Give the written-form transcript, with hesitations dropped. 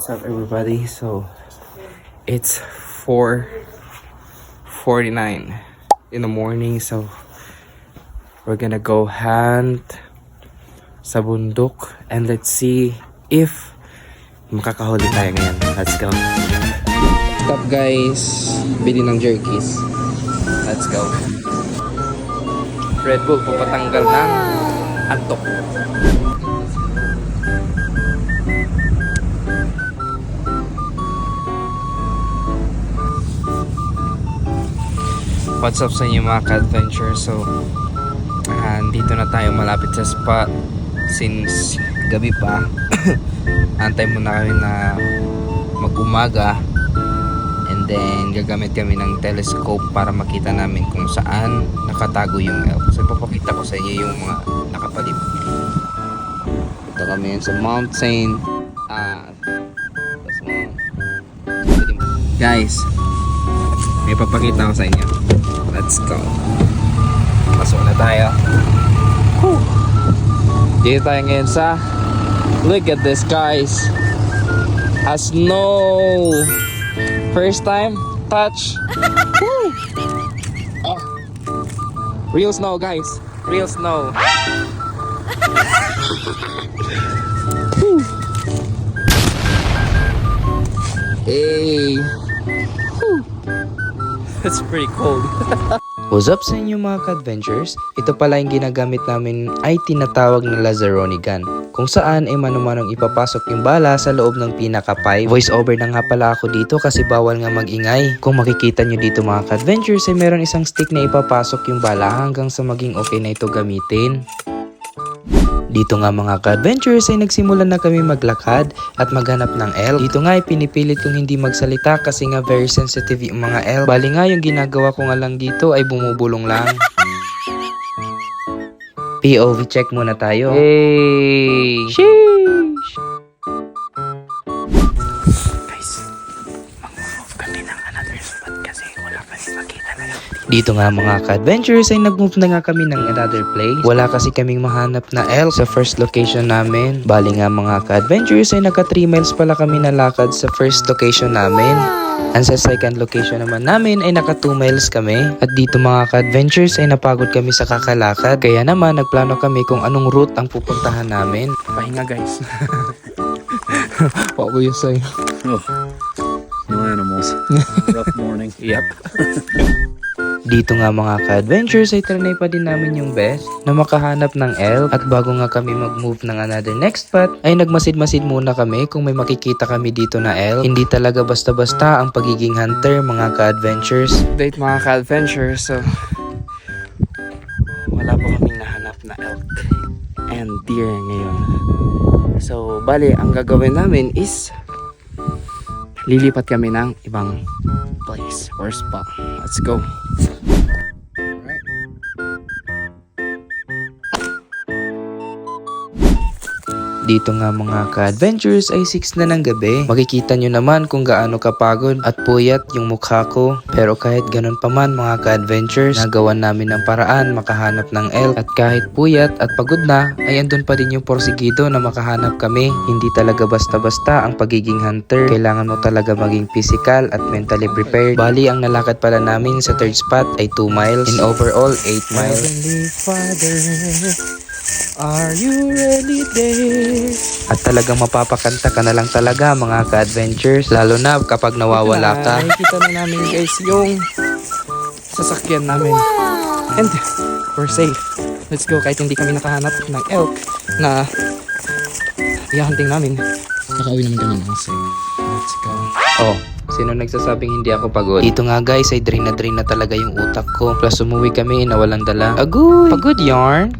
What's up, everybody? So it's 4:49 in the morning, so we're gonna go hunt sa bundok and let's see if makakahuli tayo ngayon. Let's go. Stop guys, bili ng jerkies. Let's go. Red Bull papatanggal ng antok. What's up sa inyo mga ka-adventure? So dito na tayo malapit sa spot since gabi pa. Antay muna kami na mag-umaga and then gagamit kami ng telescope para makita namin kung saan nakatago yung elk. So ipapakita ko sa inyo yung mga nakapalibot. Ito kami sa mountain. Guys, may papakita ko sa inyo. Let's go. Pasok na tayo. Whew. Dito tayo ngayon sa, look at this guys, a snow. First time touch. Oh. Real snow guys, real snow. Hey. That's pretty cold. What's up sa inyo mga ka-adventures? Ito pala yung ginagamit namin ay tinatawag na Lazzaroni gun, kung saan ay mano-manong ipapasok yung bala sa loob ng pinaka-pipe. Voice over na nga pala ako dito kasi bawal nga magingay. Kung makikita nyo dito mga ka-adventures ay meron isang stick na ipapasok yung bala hanggang sa maging okay na ito gamitin. Dito nga mga ka-adventures ay nagsimulan na kami maglakad at maghanap ng elk. Dito nga ay pinipilit kong hindi magsalita kasi nga very sensitive yung mga elk. Bali nga yung ginagawa ko nga lang dito ay bumubulong lang. POV check muna tayo. Hey! Sheesh! Guys, mag-move kami ng another spot kasi wala kami makita na elk. Dito nga mga ka-adventures ay nag-move na nga kami ng another place. Wala kasi kaming mahanap na elk sa first location namin. Bali nga mga ka-adventures ay naka 3 miles pala kami nalakad sa first location namin. And sa second location naman namin ay naka 2 miles kami. At dito mga ka-adventures ay napagod kami sa kakalakad. Kaya naman nagplano kami kung anong route ang pupuntahan namin. Pahinga guys. What will you say? Oh, no animals. Rough morning. Yep. Dito nga mga ka-adventures ay trinay pa din namin yung best na makahanap ng elk. At bago nga kami mag-move ng another next spot ay nagmasid-masid muna kami kung may makikita kami dito na elk. Hindi talaga basta-basta ang pagiging hunter mga ka-adventures. Update mga ka-adventure. So wala pa kaming nahanap na elk and deer ngayon. So bali ang gagawin namin is lilipat kami ng ibang place or spot. Let's go. Dito nga mga ka-adventures ay 6 na ng gabi. Makikita nyo naman kung gaano kapagod at puyat yung mukha ko. Pero kahit ganun pa man mga ka-adventures, nagawan namin ng paraan makahanap ng elk. At kahit puyat at pagod na, ay andun pa din yung porsigido na makahanap kami. Hindi talaga basta-basta ang pagiging hunter. Kailangan mo talaga maging physical at mentally prepared. Bali ang nalakad pala namin sa third spot ay 2 miles. In overall, 8 miles. Heavenly Father, are you really there? At talagang mapapakanta ka na lang talaga mga ka-adventures. Lalo na kapag nawawala ka. Nakikita na namin guys yung sasakyan namin. And we're safe. Let's go kahit hindi kami nakahanap ng elk na ihahunting namin. Nakauwi naman kami ng safe. Let's go. Oh, sino nagsasabing hindi ako pagod? Dito nga guys ay drain na talaga yung utak ko. Plus umuwi kami na walang dala. Agoy! Pagod yarn!